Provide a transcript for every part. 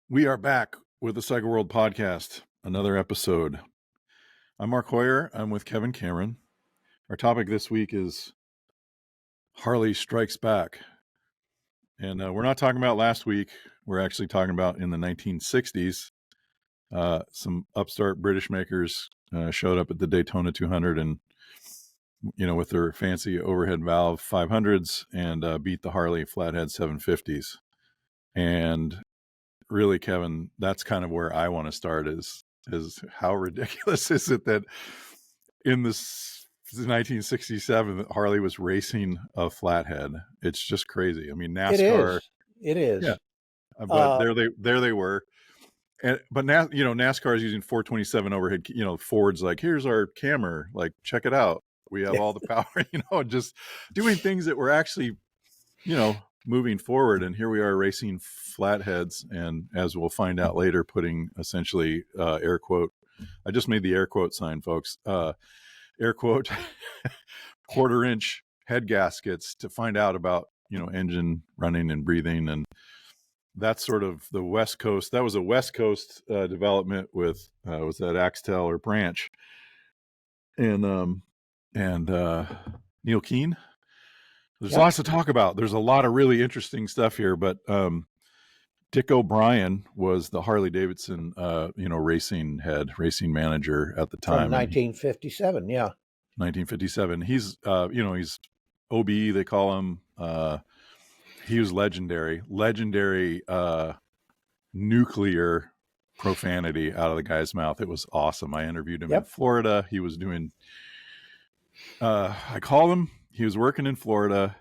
We are back with the Cycle World Podcast, another episode. I'm Mark Hoyer. I'm with Kevin Cameron. Our topic this week is Harley Strikes Back. And we're not talking about last week. We're actually talking about in the 1960s. Some upstart British makers showed up at the Daytona 200 and, with their fancy overhead valve 500s and beat the Harley Flathead 750s. And really, Kevin, that's kind of where I want to start is how ridiculous is it that in this 1967 that Harley was racing a Flathead? It's just crazy. I mean, NASCAR. It is. Yeah. But there they were. But now, NASCAR is using 427 overhead, Ford's like, here's our camera, like, check it out. We have all the power, just doing things that were actually, moving forward. And here we are racing Flatheads. And as we'll find out later, putting essentially air quote, I just made the air quote sign, folks, air quote, quarter-inch head gaskets to find out about, engine running and breathing. And that's sort of the West Coast. That was a West Coast development with, was that Axtell or Branch? And Neil Keane. There's lots to talk about. There's a lot of really interesting stuff here, but Dick O'Brien was the Harley-Davidson, racing manager at the time. From 1957, yeah. 1957. He's, he's OB, they call him. He was legendary nuclear profanity out of the guy's mouth. It was awesome. I interviewed him in Florida. He was doing, I called him. He was working in Florida,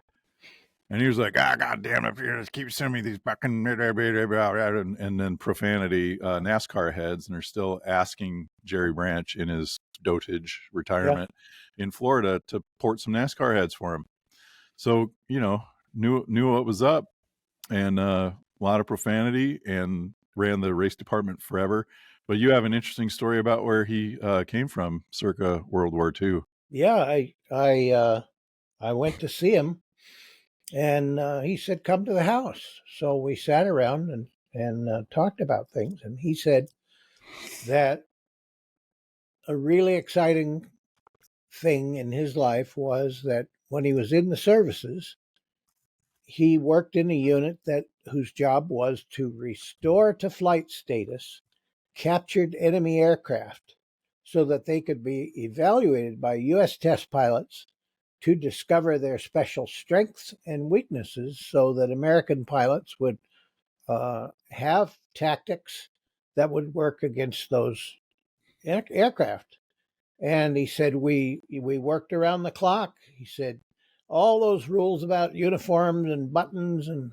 and he was like, God damn it, you just keep sending me these fucking, and then profanity, NASCAR heads, and they're still asking Jerry Branch in his dotage retirement in Florida to port some NASCAR heads for him. So, knew what was up, and a lot of profanity, and ran the race department forever. But you have an interesting story about where he came from circa World War II. Yeah, I went to see him, and he said, come to the house. So we sat around and talked about things. And he said that a really exciting thing in his life was that when he was in the services, he worked in a unit whose job was to restore to flight status captured enemy aircraft so that they could be evaluated by U.S. test pilots to discover their special strengths and weaknesses so that American pilots would have tactics that would work against those aircraft. And he said, we worked around the clock. He said, all those rules about uniforms and buttons and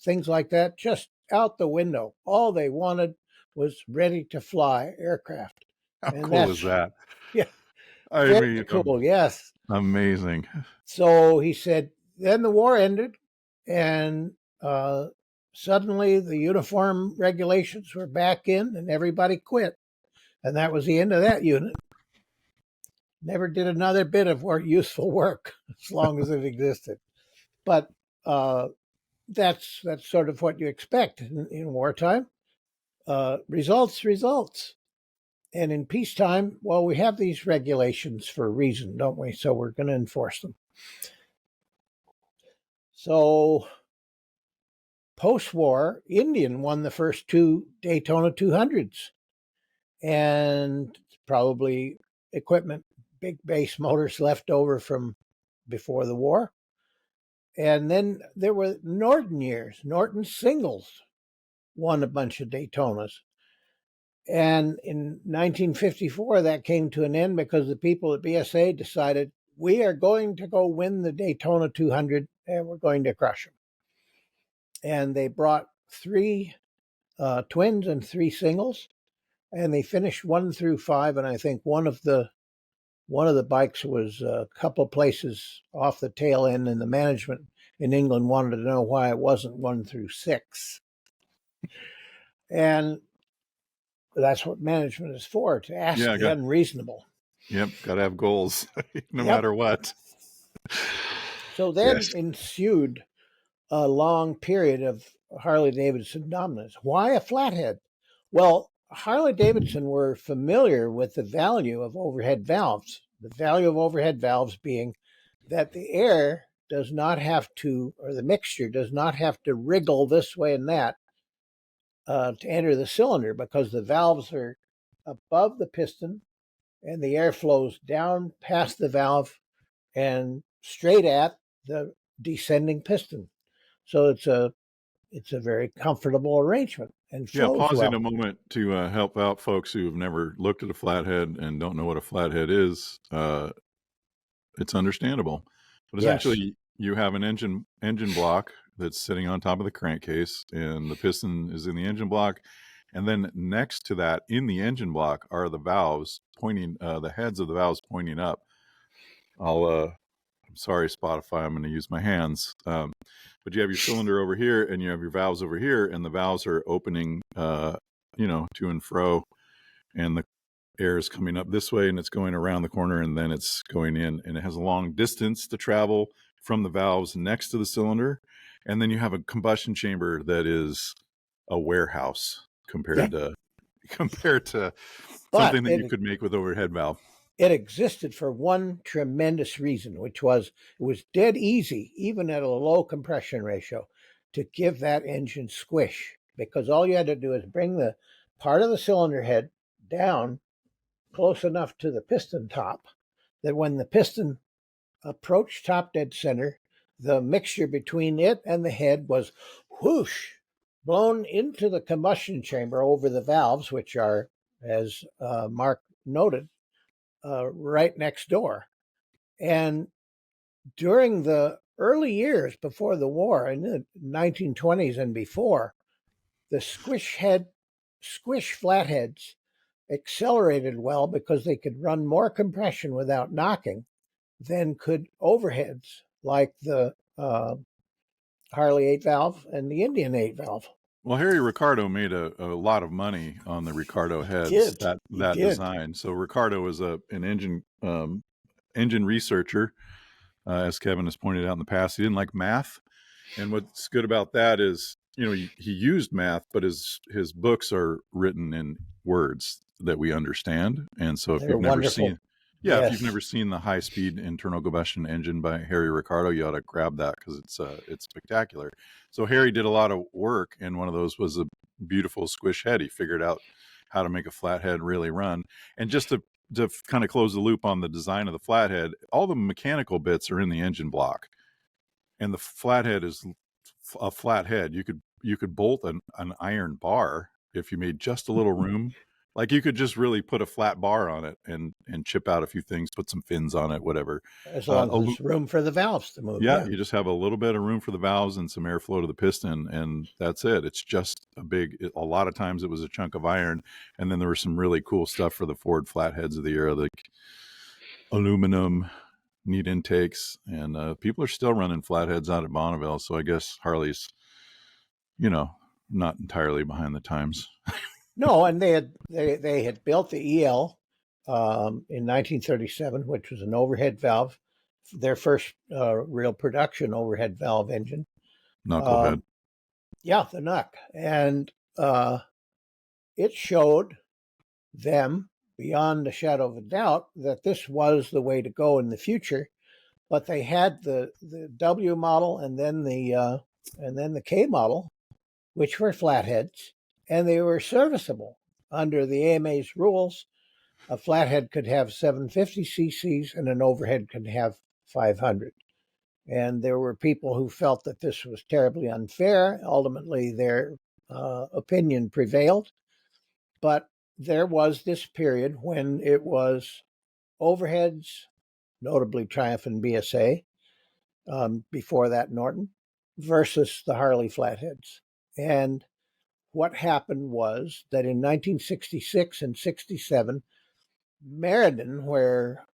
things like that, just out the window. All they wanted was ready to fly aircraft. How cool is that? Yeah. Very cool, yes. Amazing. So he said, then the war ended, and suddenly the uniform regulations were back in, and everybody quit. And that was the end of that unit. Never did another bit of useful work as long as it existed. But that's sort of what you expect in wartime. Results. And in peacetime, well, we have these regulations for a reason, don't we? So we're going to enforce them. So post-war, Indian won the first two Daytona 200s. And probably equipment, big base motors left over from before the war. And then there were Norton years. Norton singles won a bunch of Daytonas. And in 1954, that came to an end because the people at BSA decided, we are going to go win the Daytona 200 and we're going to crush them. And they brought 3 twins and 3 singles, and they finished 1 through 5. And I think one of the bikes was a couple places off the tail end, and the management in England wanted to know why it wasn't 1 through 6. And that's what management is for, to ask the unreasonable. Yep, got to have goals, no matter what. So then ensued a long period Harley-Davidson dominance. Why a flathead? Well, Harley-Davidson were familiar with the value of overhead valves. The value of overhead valves being that the air does not have to, or the mixture does not have to wriggle this way and that to enter the cylinder, because the valves are above the piston and the air flows down past the valve and straight at the descending piston. So it's a very comfortable arrangement and Yeah, flows pausing well. a moment to help out folks who have never looked at a flathead and don't know what a flathead is. It's understandable, but Yes. essentially you have an engine block that's sitting on top of the crankcase, and the piston is in the engine block, and then next to that in the engine block are the valves pointing, the heads of the valves pointing up. I'm sorry, Spotify, I'm going to use my hands. But you have your cylinder over here and you have your valves over here, and the valves are opening, to and fro, and the air is coming up this way and it's going around the corner and then it's going in, and it has a long distance to travel from the valves next to the cylinder. And then you have a combustion chamber that is a warehouse compared to something that you could make with overhead valve. It existed for one tremendous reason, which was it was dead easy, even at a low compression ratio, to give that engine squish, because all you had to do is bring the part of the cylinder head down close enough to the piston top that when the piston approached top dead center, the mixture between it and the head was whoosh, blown into the combustion chamber over the valves, which are, as Mark noted, right next door. And during the early years before the war, in the 1920s and before, the squish flatheads accelerated well because they could run more compression without knocking than could overheads like the Harley 8 valve and the Indian 8 valve. Well, Harry Ricardo made a lot of money on the Ricardo heads, that design. So Ricardo was an engine researcher, as Kevin has pointed out in the past. He didn't like math, and what's good about that is, he used math, but his books are written in words that we understand. And so if you've never seen the high-speed internal combustion engine by Harry Ricardo, you ought to grab that because it's spectacular. So Harry did a lot of work, and one of those was a beautiful squish head. He figured out how to make a flathead really run. And just to kind of close the loop on the design of the flathead, all the mechanical bits are in the engine block, and the flathead is a flathead. You could bolt an iron bar if you made just a little room. Like you could just really put a flat bar on it and chip out a few things, put some fins on it, whatever. As long as there's room for the valves to move. Yeah, you just have a little bit of room for the valves and some airflow to the piston, and that's it. It's just a lot of times it was a chunk of iron, and then there was some really cool stuff for the Ford flatheads of the era, like aluminum, neat intakes, and people are still running flatheads out at Bonneville, so I guess Harley's, not entirely behind the times. No, and they had built the EL in 1937, which was an overhead valve, their first real production overhead valve engine. Knucklehead. Yeah, the Knuck. And it showed them, beyond a shadow of a doubt, that this was the way to go in the future. But they had the W model and then the K model, which were flatheads, and they were serviceable. Under the AMA's rules, a flathead could have 750 cc's and an overhead could have 500. And there were people who felt that this was terribly unfair. Ultimately, their opinion prevailed. But there was this period when it was overheads, notably Triumph and BSA, before that Norton, versus the Harley flatheads. And what happened was that in 1966 and 67, Meriden, where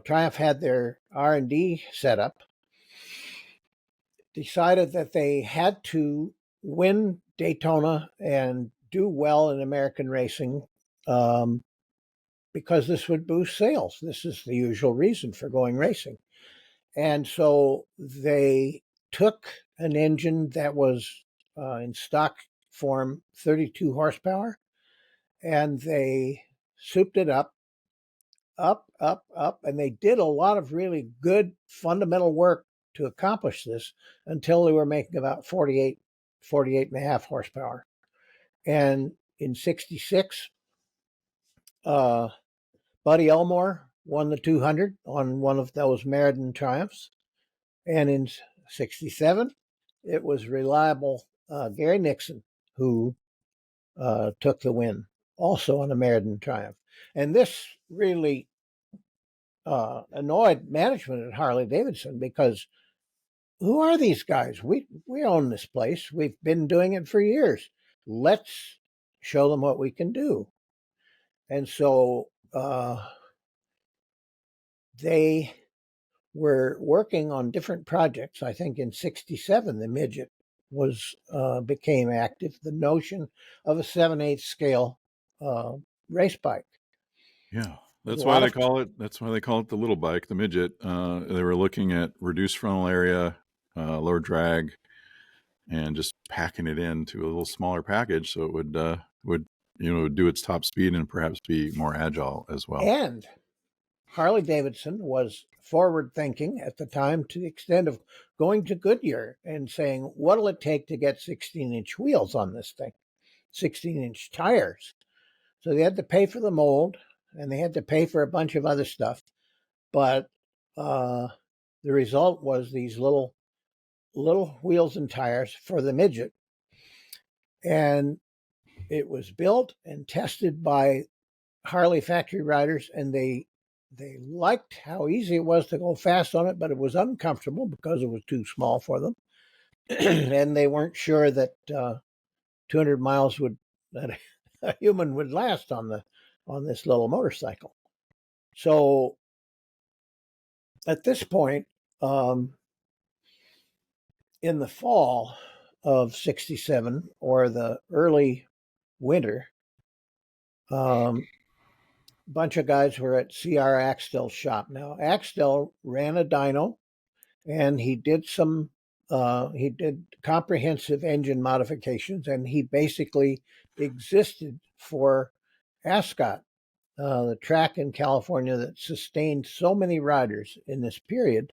Triumph had their R&D set up, decided that they had to win Daytona and do well in American racing because this would boost sales. This is the usual reason for going racing. And so they took an engine that was in stock form 32 horsepower, and they souped it up, and they did a lot of really good fundamental work to accomplish this until they were making about 48 and a half horsepower. And in 66, Buddy Elmore won the 200 on one of those Meriden Triumphs. And in 67, it was reliable Gary Nixon who took the win, also on a Meriden Triumph. And this really annoyed management at Harley-Davidson, because who are these guys? We own this place. We've been doing it for years. Let's show them what we can do. And so they were working on different projects. I think in 67, the Midget became active. The notion of a 7/8 scale race bike. Yeah, that's why they call it the little bike, the Midget. They were looking at reduced frontal area, lower drag, and just packing it into a little smaller package so it would do its top speed and perhaps be more agile as well. And Harley-Davidson was forward thinking at the time, to the extent of going to Goodyear and saying, what'll it take to get 16-inch wheels on this thing, 16-inch tires? So they had to pay for the mold, and they had to pay for a bunch of other stuff. But the result was these little wheels and tires for the Midget. And it was built and tested by Harley factory riders, and they liked how easy it was to go fast on it, but it was uncomfortable because it was too small for them. And they weren't sure that 200 miles that a human would last on this little motorcycle. So at this point, in the fall of 67 or the early winter, bunch of guys were at C.R. Axtell's shop. Now, Axtell ran a dyno, and he did comprehensive engine modifications, and he basically existed for Ascot, the track in California that sustained so many riders in this period,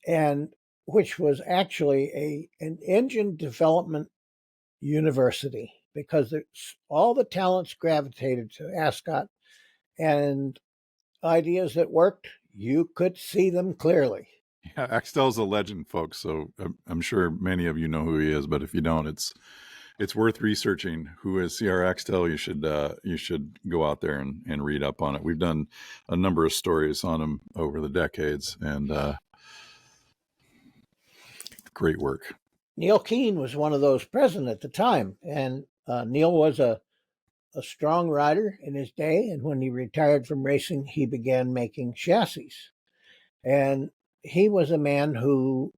and which was actually an engine development university, because all the talents gravitated to Ascot, and ideas that worked, you could see them clearly. Yeah, Axtell's a legend, folks. So I'm sure many of you know who he is, but if you don't, it's worth researching. Who is C.R. Axtell? You should go out there and read up on it. We've done a number of stories on him over the decades, and great work. Neil Keane was one of those present at the time, and Neil was a strong rider in his day, and when he retired from racing, he began making chassis. And he was a man who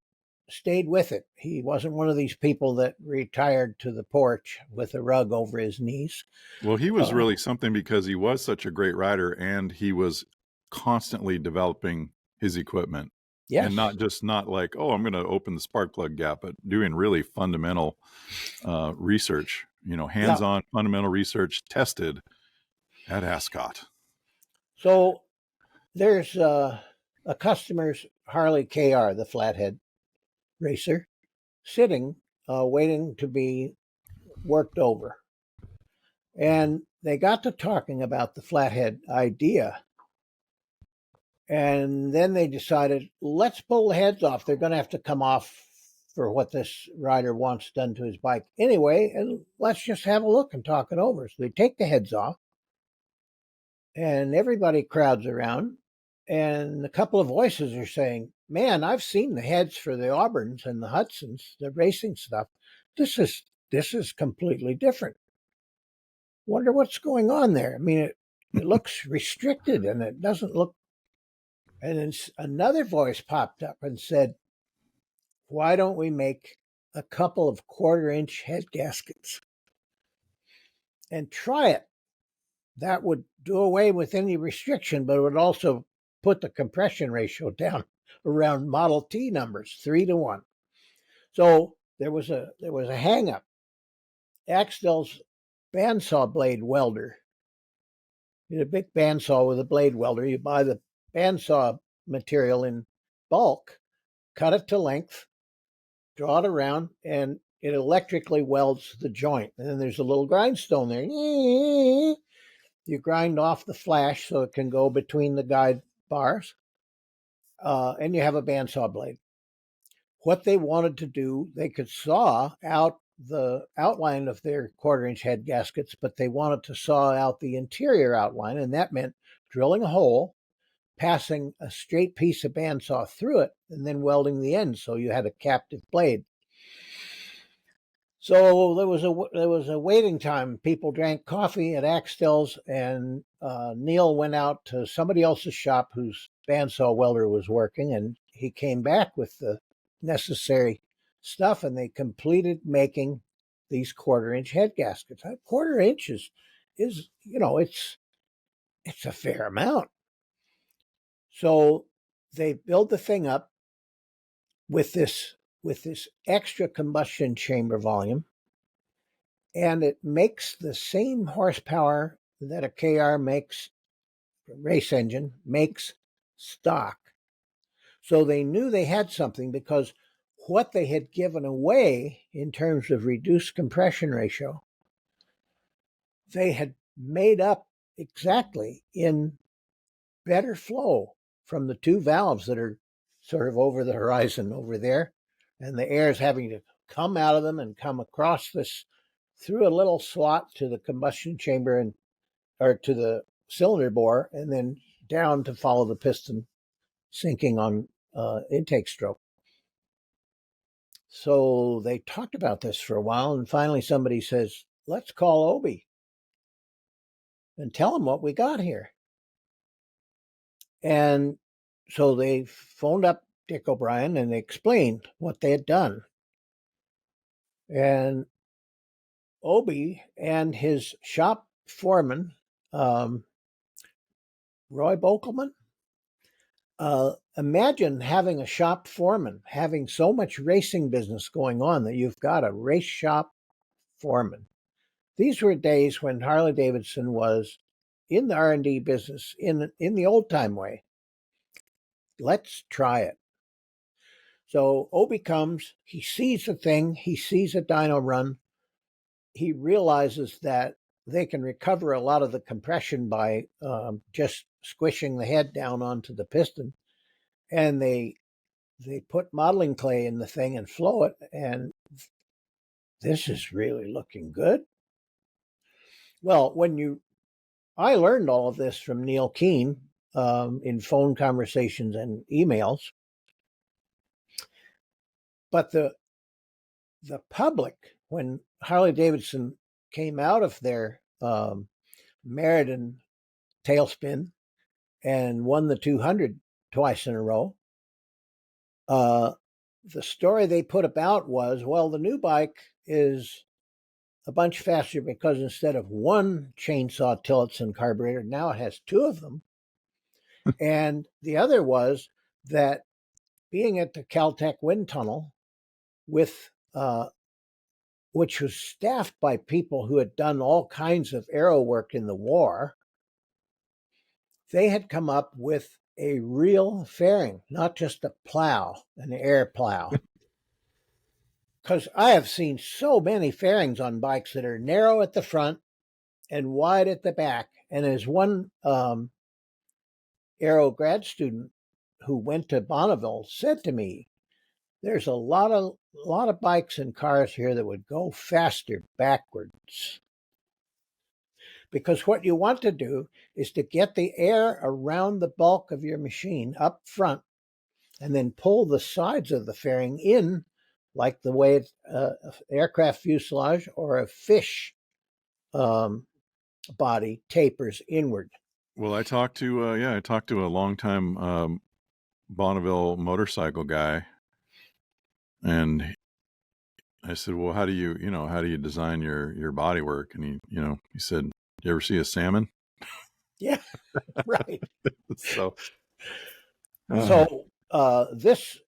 stayed with it. He wasn't one of these people that retired to the porch with a rug over his knees. Well, he was really something, because he was such a great rider, and he was constantly developing his equipment. Yes. And not like, oh, I'm going to open the spark plug gap, but doing really fundamental research, hands-on fundamental research tested at Ascot. So there's a customer's Harley KR, the Flathead racer, sitting, waiting to be worked over. And they got to talking about the Flathead idea. And then they decided, let's pull the heads off. They're going to have to come off for what this rider wants done to his bike anyway, and let's just have a look and talk it over. So they take the heads off, and everybody crowds around, and a couple of voices are saying, man, I've seen the heads for the Auburns and the Hudsons, the racing stuff. This is completely different. Wonder what's going on there. I mean, it looks restricted, and it doesn't look. And then another voice popped up and said, why don't we make a couple of 1/4-inch head gaskets and try it? That would do away with any restriction, but it would also put the compression ratio down around Model T numbers, 3-1. So there was a hang up. Axtell's bandsaw blade welder. You had a big bandsaw with a blade welder. You buy the bandsaw material in bulk, cut it to length, draw it around, and it electrically welds the joint. And then there's a little grindstone there. You grind off the flash so it can go between the guide bars, and you have a bandsaw blade. What they wanted to do, they could saw out the outline of their quarter-inch head gaskets, but they wanted to saw out the interior outline, and that meant drilling a hole, passing a straight piece of bandsaw through it, and then welding the end so you had a captive blade. So there was a waiting time. People drank coffee at Axtell's, and Neil went out to somebody else's shop whose bandsaw welder was working, and he came back with the necessary stuff, and they completed making these quarter-inch head gaskets. A quarter inch is it's a fair amount. So they build the thing up with this extra combustion chamber volume, and it makes the same horsepower that a KR makes, race engine makes stock. So they knew they had something, because what they had given away in terms of reduced compression ratio, they had made up exactly in better flow from the two valves that are sort of over the horizon over there, and the air is having to come out of them and come across this through a little slot to the combustion chamber or to the cylinder bore, and then down to follow the piston sinking on intake stroke. So they talked about this for a while, and finally somebody says, let's call Obi and tell him what we got here. And so they phoned up Dick O'Brien and they explained what they had done. And Obi and his shop foreman, Roy Bokelman, imagine having a shop foreman, having so much racing business going on that you've got a race shop foreman. These were days when Harley-Davidson was in the R&D business in the old-time way. Let's try it. So Obi comes, he sees the thing, he sees a dyno run. He realizes that they can recover a lot of the compression by just squishing the head down onto the piston. And they put modeling clay in the thing and flow it, and this is really looking good. Well, I learned all of this from Neil Keane in phone conversations and emails. But the public, when Harley-Davidson came out of their Meriden tailspin and won the 200 twice in a row, the story they put about was, well, the new bike is a bunch faster because instead of one chainsaw Tillotson carburetor, now it has two of them. And the other was that being at the CALTECH wind-tunnel with which was staffed by people who had done all kinds of aero work in the war, they had come up with a real fairing, not just a plow, an air plow. Because I have seen so many fairings on bikes that are narrow at the front and wide at the back. And as one aero grad student who went to Bonneville said to me, there's a lot of bikes and cars here that would go faster backwards. Because what you want to do is to get the air around the bulk of your machine up front and then pull the sides of the fairing in like the way an aircraft fuselage or a fish body tapers inward. Well, I talked to a longtime Bonneville motorcycle guy, and I said, "Well, how do you design your body work?" And he said, "You ever see a salmon?" Yeah, right. So this,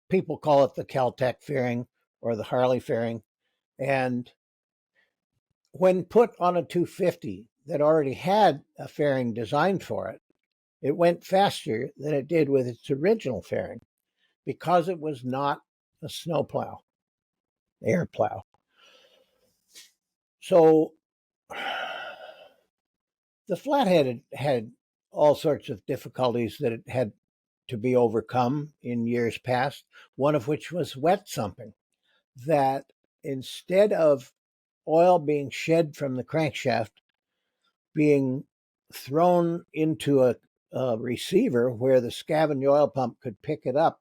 people call it the CALTECH fairing, or the Harley fairing. And when put on a 250 that already had a fairing designed for it, it went faster than it did with its original fairing because it was not a snowplow, air plow. So the Flathead had all sorts of difficulties that it had to be overcome in years past, one of which was wet sumping, that instead of oil being shed from the crankshaft, being thrown into a receiver where the scavenge oil pump could pick it up,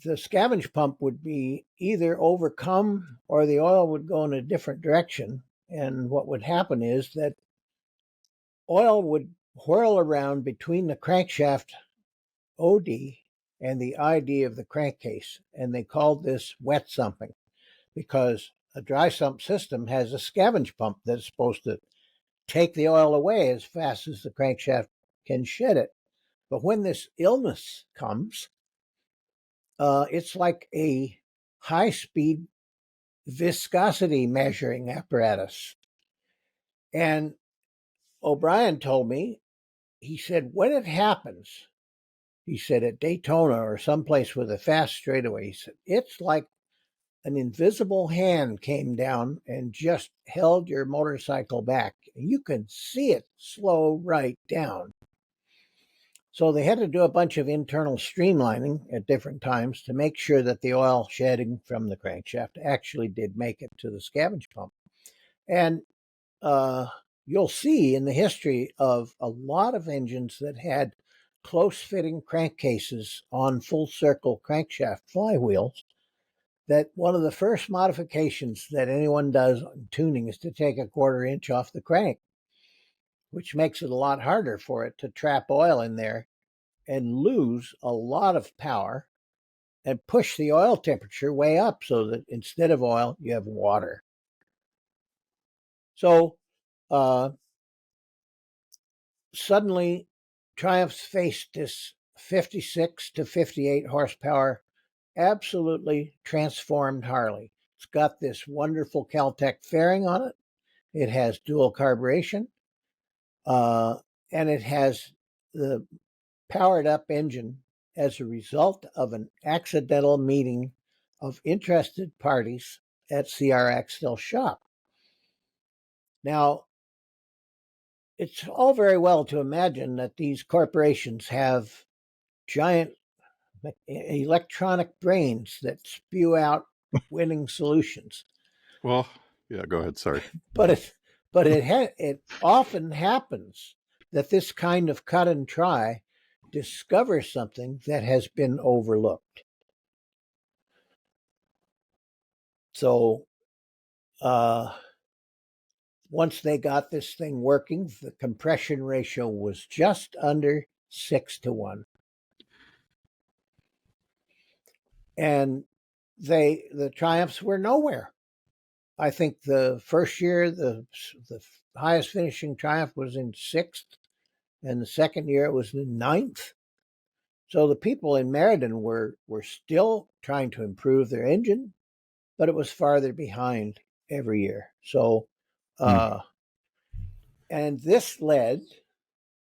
the scavenge pump would be either overcome or the oil would go in a different direction. And what would happen is that oil would whirl around between the crankshaft OD and the ID of the crankcase. And they called this wet sumping because a dry sump system has a scavenge pump that's supposed to take the oil away as fast as the crankshaft can shed it. But when this illness comes, it's like a high-speed viscosity measuring apparatus. And O'Brien told me, he said, when it happens, he said at Daytona or someplace with a fast straightaway, he said, it's like an invisible hand came down and just held your motorcycle back. You can see it slow right down. So they had to do a bunch of internal streamlining at different times to make sure that the oil shedding from the crankshaft actually did make it to the scavenge pump. And you'll see in the history of a lot of engines that had close-fitting crankcases on full-circle crankshaft flywheels, that one of the first modifications that anyone does on tuning is to take a 1/4 inch off the crank, which makes it a lot harder for it to trap oil in there and lose a lot of power and push the oil temperature way up so that instead of oil, you have water. So suddenly, Triumph's faced this 56 to 58 horsepower, absolutely transformed Harley. It's got this wonderful CALTECH fairing on it. It has dual carburation, and it has the powered up engine as a result of an accidental meeting of interested parties at C.R. Axtell's shop. Now, it's all very well to imagine that these corporations have giant electronic brains that spew out winning solutions. Well, yeah, go ahead. Sorry. But it often happens that this kind of cut and try discovers something that has been overlooked. So once they got this thing working, the compression ratio was just under 6-1. And the Triumphs were nowhere. I think the first year, the highest finishing Triumph was in 6th, and the second year it was in 9th. So the people in Meriden were still trying to improve their engine, but it was farther behind every year. So, and this led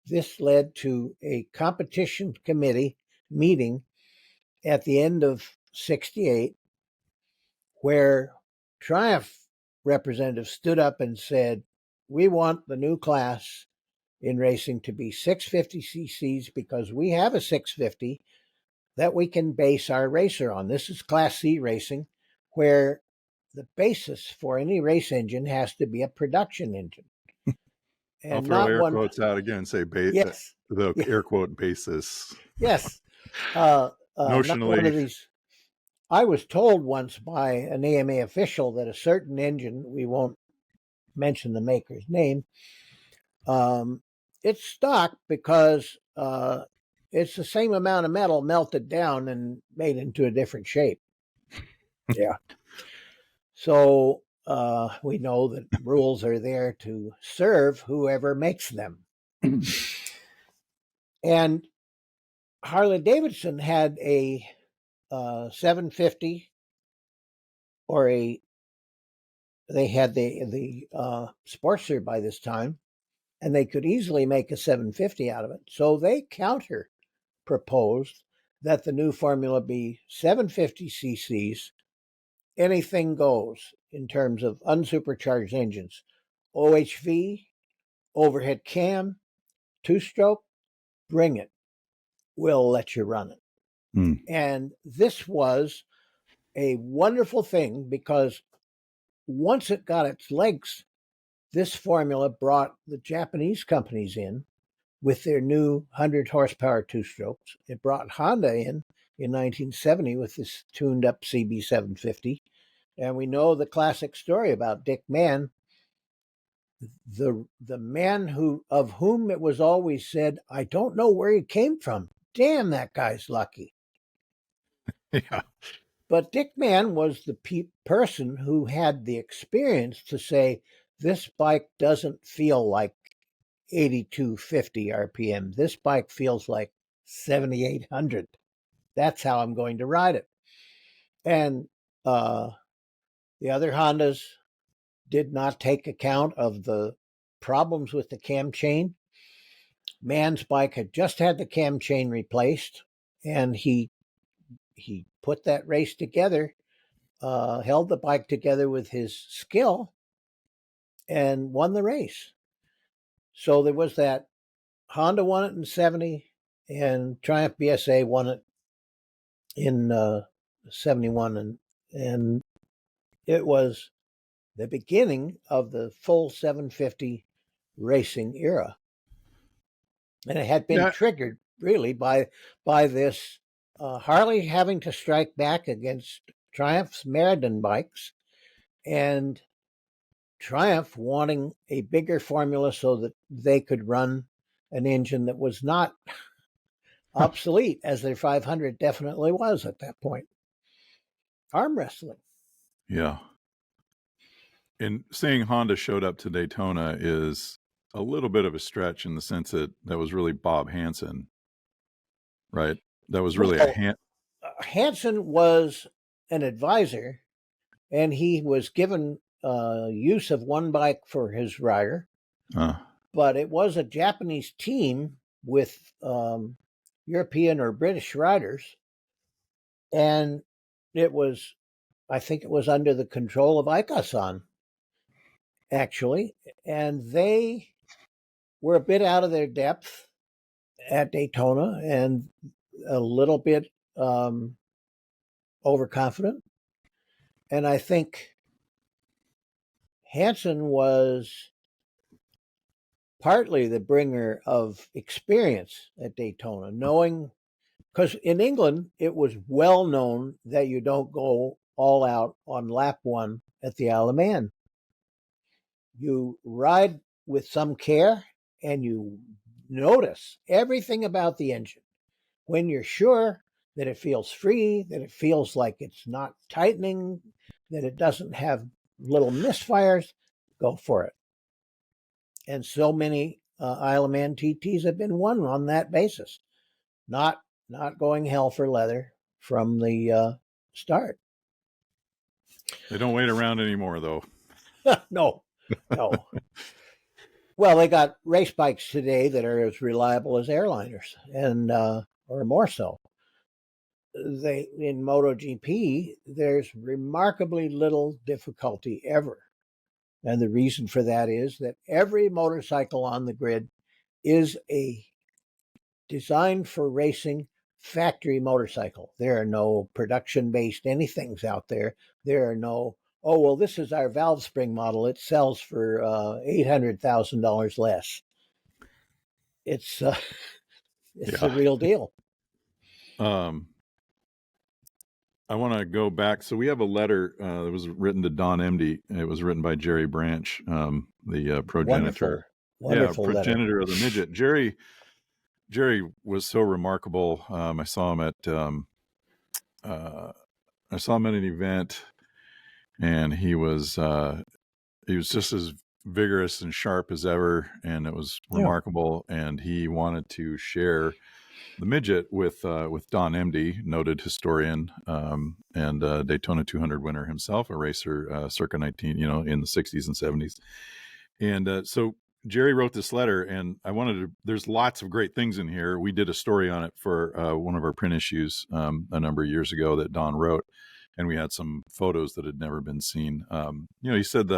to a competition committee meeting at the end of '68, where Triumph representatives stood up and said, we want the new class in racing to be 650 cc's because we have a 650 that we can base our racer on. This is Class C racing, where the basis for any race engine has to be a production engine. And I'll throw air quotes out again and say yes, the air quote basis. Yes. Notionally. Not one of these. I was told once by an AMA official that a certain engine, we won't mention the maker's name, it's stock because it's the same amount of metal melted down and made into a different shape. Yeah. So we know that rules are there to serve whoever makes them. And Harley-Davidson had a 750 or they had the Sportster by this time, and they could easily make a 750 out of it. So they counter proposed that the new formula be 750 cc's, anything goes in terms of unsupercharged engines, OHV, overhead cam, two-stroke, bring it. We'll let you run it. And this was a wonderful thing because once it got its legs, this formula brought the Japanese companies in with their new 100 horsepower two-strokes. It brought Honda in 1970 with this tuned-up CB750. And we know the classic story about Dick Mann, the man of whom it was always said, I don't know where he came from. Damn, that guy's lucky. Yeah. But Dick Mann was the person who had the experience to say, this bike doesn't feel like 8250 RPM. This bike feels like 7800. That's how I'm going to ride it. And the other Hondas did not take account of the problems with the cam chain. Mann's bike had just had the cam chain replaced, and he put that race together, held the bike together with his skill, and won the race. So there was that. Honda won it in 70, and Triumph BSA won it in 71, and it was the beginning of the full 750 racing era. And it had been triggered really by this Harley having to strike back against Triumph's Meriden bikes, and Triumph wanting a bigger formula so that they could run an engine that was not obsolete, as their 500 definitely was at that point. Arm wrestling. Yeah. And saying Honda showed up to Daytona is a little bit of a stretch in the sense that was really Bob Hansen, right? That was really Hansen was an advisor, and he was given use of one bike for his rider. But it was a Japanese team with European or British riders, and I think it was under the control of Ikasan, actually, and they were a bit out of their depth at Daytona and a little bit overconfident. And I think Hansen was partly the bringer of experience at Daytona, knowing, because in England, it was well known that you don't go all out on lap one at the Isle of Man. You ride with some care and you notice everything about the engine. When you're sure that it feels free, that it feels like it's not tightening, that it doesn't have little misfires, go for it. And so many Isle of Man TTs have been won on that basis. Not going hell for leather from the start. They don't wait around anymore, though. No. Well, they got race bikes today that are as reliable as airliners, and or more so. In MotoGP, there's remarkably little difficulty ever. And the reason for that is that every motorcycle on the grid is a designed for racing factory motorcycle. There are no production-based anythings out there. There are no, oh, well, this is our valve spring model. It sells for $800,000 less. It's the real deal. I want to go back. So we have a letter that was written to Don Emde. It was written by Jerry Branch, the progenitor. Wonderful progenitor letter. of the Midget. Jerry was so remarkable. I saw him at an event, and he was just as vigorous and sharp as ever, and it was remarkable. And he wanted to share the Midget with Don Emde, noted historian, and Daytona 200 winner himself, a racer circa 19, in the 60s and 70s. And so Jerry wrote this letter, and there's lots of great things in here. We did a story on it for one of our print issues a number of years ago that Don wrote, and we had some photos that had never been seen. He said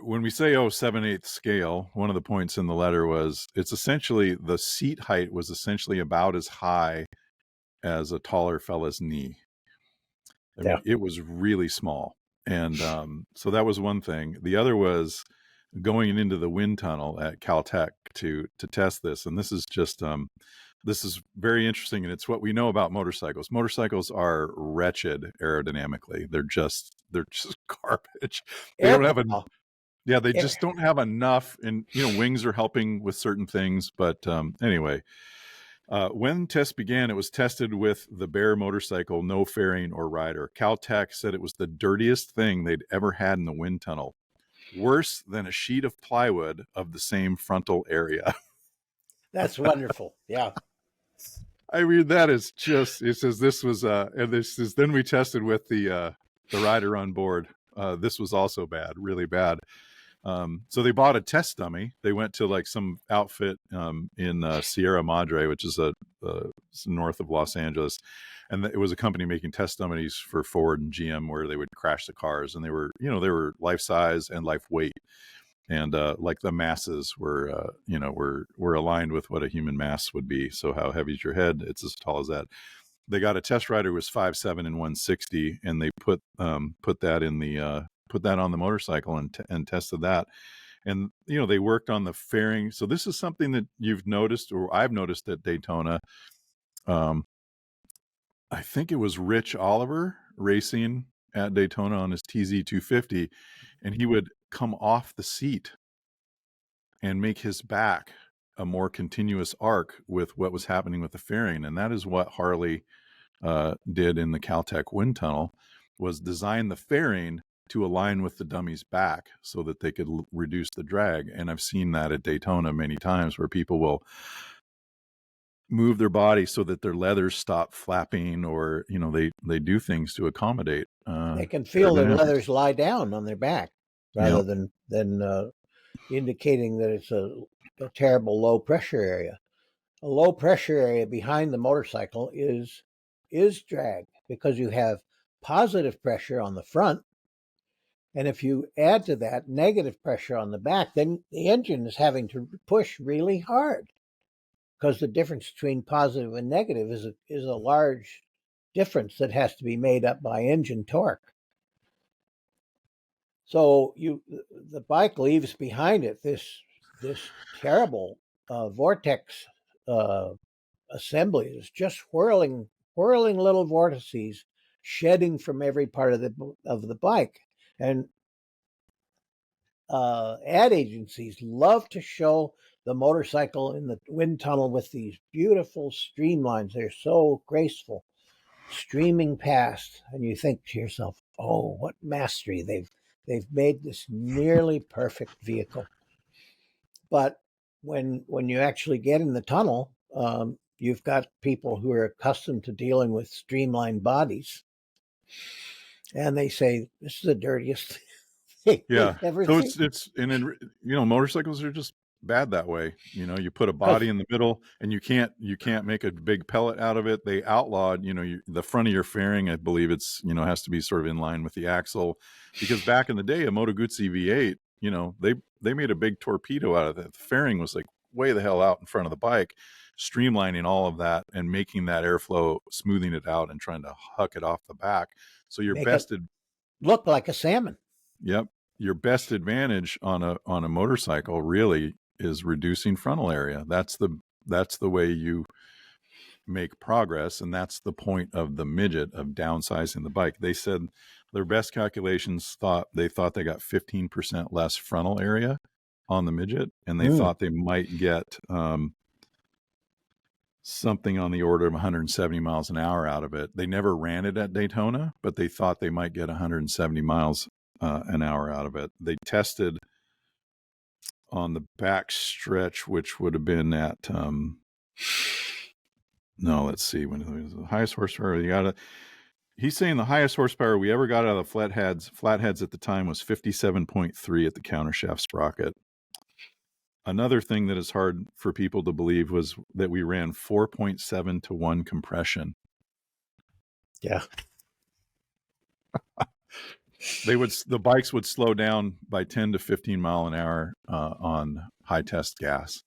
when we say 7/8 scale, one of the points in the letter was it's essentially the seat height was essentially about as high as a taller fella's knee. I mean, it was really small. And so that was one thing. The other was going into the wind tunnel at Caltech to test this. And this is just this is very interesting, and it's what we know about motorcycles. Motorcycles are wretched aerodynamically. They're just garbage. They don't have they just don't have enough, and wings are helping with certain things. But anyway, when test began, it was tested with the bare motorcycle, no fairing or rider. Caltech said it was the dirtiest thing they'd ever had in the wind tunnel, worse than a sheet of plywood of the same frontal area. That's wonderful. Yeah. I mean, that is just, it says this was, and this is, then we tested with the rider on board. This was also bad, really bad. So they bought a test dummy. They went to like some outfit in Sierra Madre, which is north of Los Angeles. And it was a company making test dummies for Ford and GM where they would crash the cars. And they were life size and life weight. And like the masses were aligned with what a human mass would be. So how heavy is your head? It's as tall as that. They got a test rider who was 5'7" and 160, and they put that in the put that on the motorcycle and tested that. And they worked on the fairing. So this is something that you've noticed, or I've noticed at Daytona. I think it was Rich Oliver racing at Daytona on his TZ 250, and he would come off the seat and make his back a more continuous arc with what was happening with the fairing. And that is what Harley did in the Caltech wind tunnel, was design the fairing to align with the dummy's back so that they could reduce the drag. And I've seen that at Daytona many times, where people will move their body so that their leathers stop flapping, or they do things to accommodate. They can feel their leathers lie down on their back rather than indicating that it's a terrible low pressure area. A low pressure area behind the motorcycle is drag, because you have positive pressure on the front, and if you add to that negative pressure on the back, then the engine is having to push really hard, because the difference between positive and negative is a large difference that has to be made up by engine torque. So the bike leaves behind it this terrible vortex assembly. It's just whirling little vortices, shedding from every part of the bike. And ad agencies love to show the motorcycle in the wind tunnel with these beautiful streamlines. They're so graceful, streaming past, and you think to yourself, "Oh, what mastery! They've made this nearly perfect vehicle." But when you actually get in the tunnel, you've got people who are accustomed to dealing with streamlined bodies, and they say, "This is the dirtiest thing Yeah. ever So seen." motorcycles are just bad that way. You put a body in the middle, and you can't make a big pellet out of it. They outlawed, the front of your fairing, I believe it's, has to be sort of in line with the axle, because back in the day, a Moto Guzzi V8, they made a big torpedo out of it. The fairing was like way the hell out in front of the bike, streamlining all of that and making that airflow, smoothing it out and trying to huck it off the back. So your look like a salmon. Yep. Your best advantage on a motorcycle really is reducing frontal area. That's the way you make progress, and that's the point of the Midget, of downsizing the bike. They said their best calculations thought they got 15% less frontal area on the Midget, and they thought they might get something on the order of 170 miles an hour out of it. They never ran it at Daytona, but they thought they might get 170 miles an hour out of it. They tested on the back stretch, which would have been at No, let's see. When the highest horsepower you got it. He's saying the highest horsepower we ever got out of the flatheads at the time was 57.3 at the countershaft sprocket. Another thing that is hard for people to believe was that we ran 4.7 to 1 compression. Yeah. The bikes would slow down by 10 to 15 mile an hour on high test gas.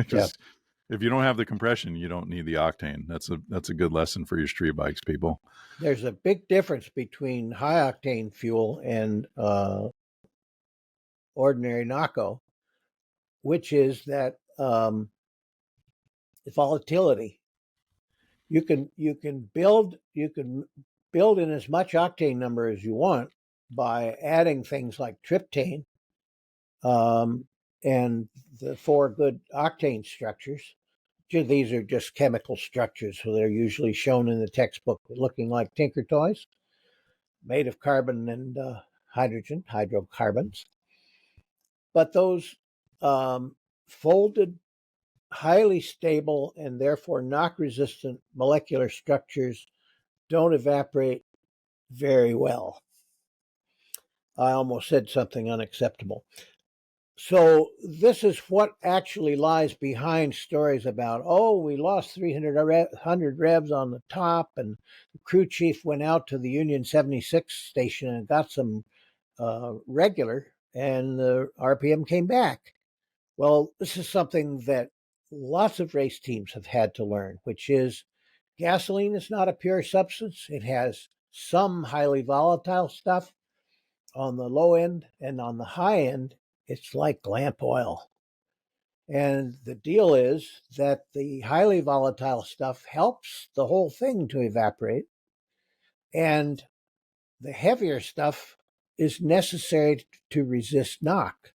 Just, if you don't have the compression, you don't need the octane. That's a good lesson for your street bikes, people. There's a big difference between high octane fuel and ordinary NACO, which is that volatility. You can build in as much octane number as you want by adding things like tryptane and the 4 good octane structures. These are just chemical structures, so they're usually shown in the textbook looking like Tinker Toys, made of carbon and hydrogen, hydrocarbons. But those folded, highly stable, and therefore knock-resistant molecular structures don't evaporate very well. I almost said something unacceptable. So this is what actually lies behind stories about, we lost 300 revs on the top, and the crew chief went out to the Union 76 station and got some regular, and the RPM came back. Well, this is something that lots of race teams have had to learn, which is gasoline is not a pure substance. It has some highly volatile stuff on the low end, and on the high end, it's like lamp oil. And the deal is that the highly volatile stuff helps the whole thing to evaporate, and the heavier stuff is necessary to resist knock.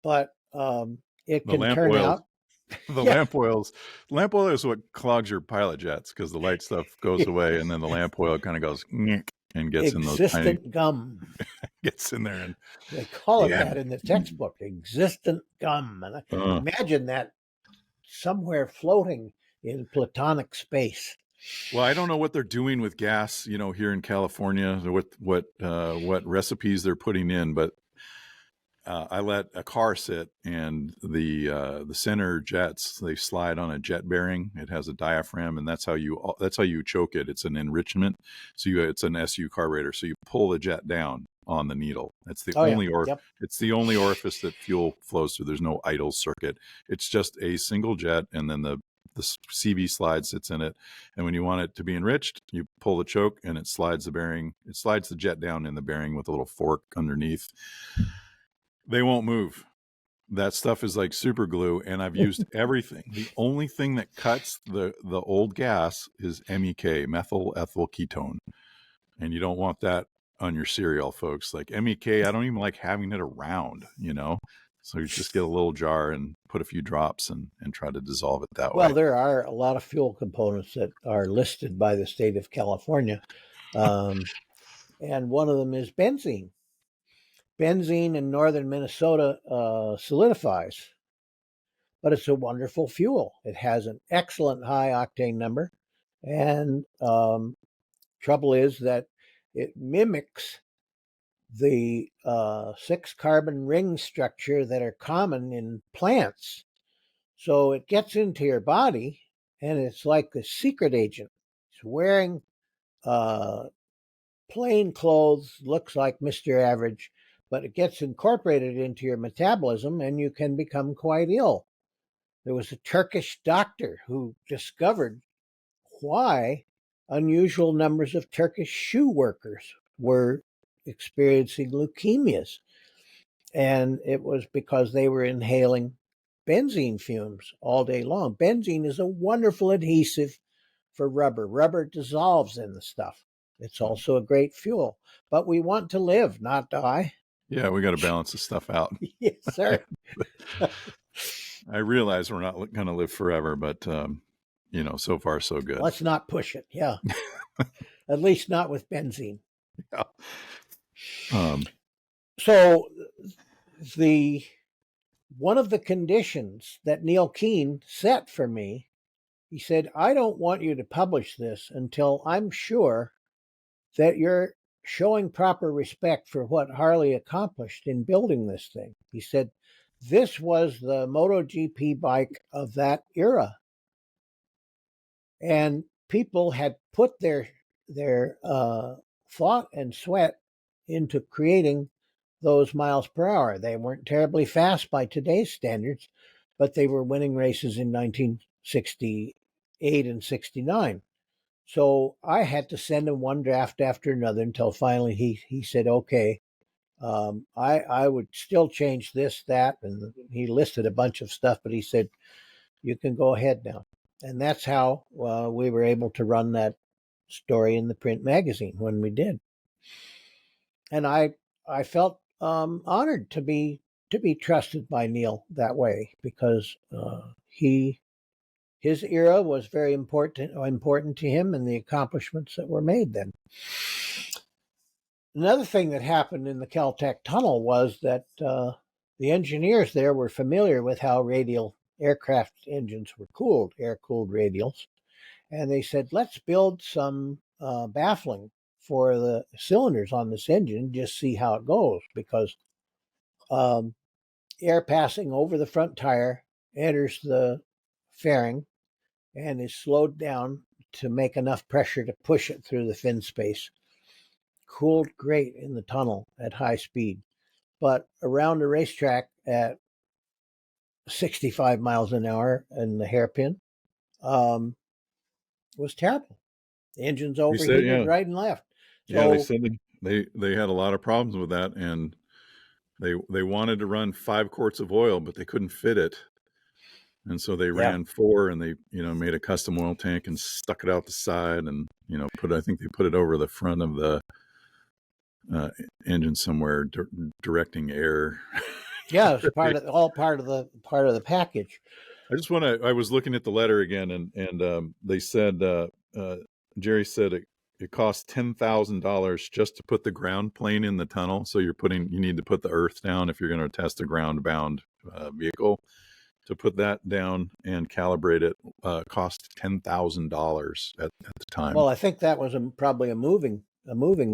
But it can turn out. The lamp oil is what clogs your pilot jets, because the light stuff goes away, and then the lamp oil kind of goes and gets in those tiny gum. Gets in there, and they call it that in the textbook, existent gum. And imagine that somewhere floating in platonic space. Well, I don't know what they're doing with gas, here in California, what recipes they're putting in, but I let a car sit, and the center jets, they slide on a jet bearing. It has a diaphragm, and that's how you choke it. It's an enrichment. So it's an SU carburetor. So you pull the jet down on the needle. It's the It's the only orifice that fuel flows through. There's no idle circuit. It's just a single jet, and then the CV slide sits in it. And when you want it to be enriched, you pull the choke, and it slides the bearing. It slides the jet down in the bearing with a little fork underneath. They won't move. That stuff is like super glue, and I've used everything. The only thing that cuts the old gas is MEK, methyl ethyl ketone. And you don't want that on your cereal, folks. Like MEK, I don't even like having it around, So you just get a little jar and put a few drops and try to dissolve it that way. Well, there are a lot of fuel components that are listed by the state of California. And one of them is benzene. Benzene in northern Minnesota solidifies, but it's a wonderful fuel. It has an excellent high octane number, and trouble is that it mimics the 6 carbon ring structure that are common in plants. So it gets into your body, and it's like a secret agent. It's wearing plain clothes, looks like Mr. Average, but it gets incorporated into your metabolism, and you can become quite ill. There was a Turkish doctor who discovered why unusual numbers of Turkish shoe workers were experiencing leukemias. And it was because they were inhaling benzene fumes all day long. Benzene is a wonderful adhesive for rubber. Rubber dissolves in the stuff. It's also a great fuel. But we want to live, not die. Yeah, we got to balance this stuff out. Yes, sir. I realize we're not going to live forever, but, so far so good. Let's not push it. Yeah. At least not with benzene. Yeah. So the one of the conditions that Neil Keane set for me, he said, I don't want you to publish this until I'm sure that you're showing proper respect for what Harley accomplished in building this thing. He said, this was the MotoGP bike of that era. And people had put their thought and sweat into creating those miles per hour. They weren't terribly fast by today's standards, but they were winning races in 1968 and 69. So I had to send him one draft after another until finally he said, okay, I would still change this, that, and he listed a bunch of stuff, but he said, you can go ahead now. And that's how we were able to run that story in the print magazine when we did. And I felt honored to be trusted by Neil that way, because his era was very important to him and the accomplishments that were made then. Another thing that happened in the CALTECH tunnel was that the engineers there were familiar with how radial aircraft engines were cooled, air-cooled radials. And they said, let's build some baffling for the cylinders on this engine, just see how it goes, because air passing over the front tire enters the fairing and is slowed down to make enough pressure to push it through the fin space. Cooled great in the tunnel at high speed, but around a racetrack at 65 miles an hour in the hairpin was terrible. The engine's overheated right and left. So, they said they had a lot of problems with that, and they wanted to run 5 quarts of oil, but they couldn't fit it. And so they ran 4, and they, made a custom oil tank and stuck it out the side, and, I think they put it over the front of the engine somewhere, directing air. Yeah, it's all part of the package. I was looking at the letter again, and they said, Jerry said it costs $10,000 just to put the ground plane in the tunnel. So you need to put the earth down if you're going to test a ground bound vehicle. To put that down and calibrate it cost $10,000 at the time. Well, I think that was probably a moving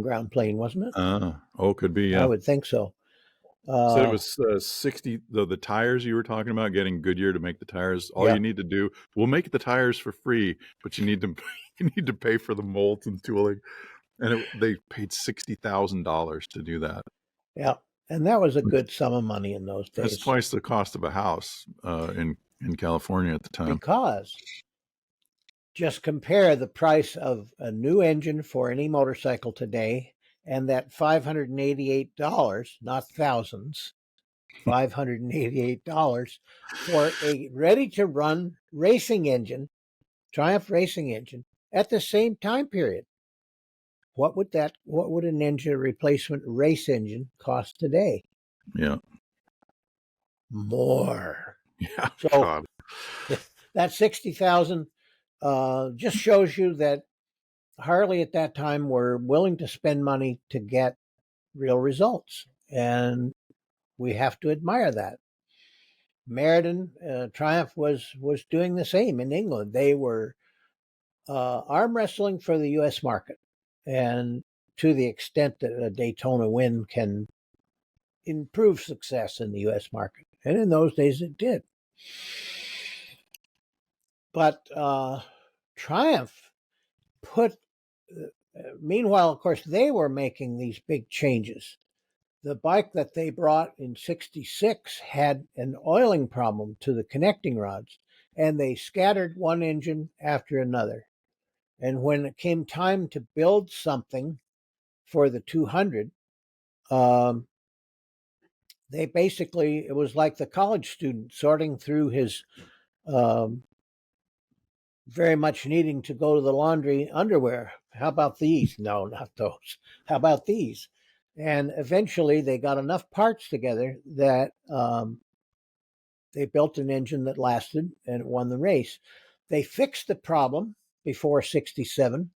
ground plane, wasn't it? Could be. Yeah, I would think so. So it was 60. The tires you were talking about, getting Goodyear to make the tires. All you need to do, we'll make the tires for free, but you need to pay for the molds and tooling. And they paid $60,000 to do that. Yeah, and that was a good sum of money in those days. That's twice the cost of a house in California at the time. Because just compare the price of a new engine for any motorcycle today and that $588, not thousands, $588 for a ready-to-run racing engine, Triumph racing engine, at the same time period. What would an engine replacement race engine cost today? Yeah. More. Yeah. So God. That $60,000 just shows you that Harley at that time were willing to spend money to get real results, and we have to admire that. Meriden, Triumph was doing the same in England. They were arm wrestling for the U.S. market, and to the extent that a Daytona win can improve success in the U.S. market, and in those days it did. But Triumph meanwhile, of course, they were making these big changes. The bike that they brought in 66 had an oiling problem to the connecting rods, and they scattered one engine after another. And when it came time to build something for the 200, they basically, it was like the college student sorting through his very much needing to go to the laundry underwear. How about these? No, not those. How about these? And eventually they got enough parts together that they built an engine that lasted and it won the race. They fixed the problem before 67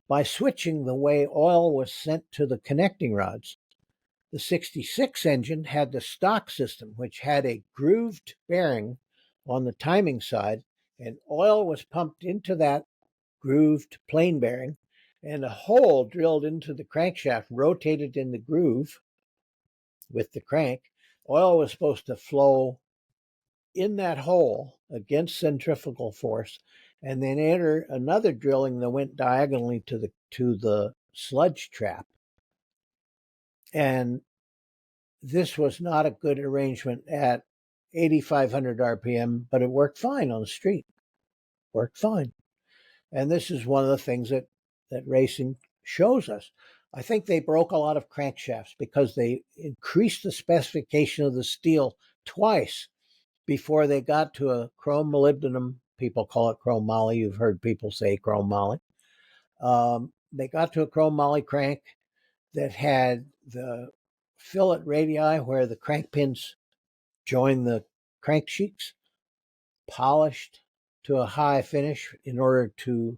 by switching the way oil was sent to the connecting rods. The 66 engine had the stock system, which had a grooved bearing on the timing side, and oil was pumped into that grooved plain bearing, and a hole drilled into the crankshaft rotated in the groove with the crank. Oil was supposed to flow in that hole against centrifugal force and then enter another drilling that went diagonally to the sludge trap. And this was not a good arrangement at 8,500 RPM, but it worked fine on the street. Worked fine. And this is one of the things that racing shows us. I think they broke a lot of crankshafts because they increased the specification of the steel twice before they got to a chrome molybdenum. People call it chrome moly. You've heard people say chrome moly. They got to a chrome moly crank that had the fillet radii where the crank pins join the crank sheets polished to a high finish in order to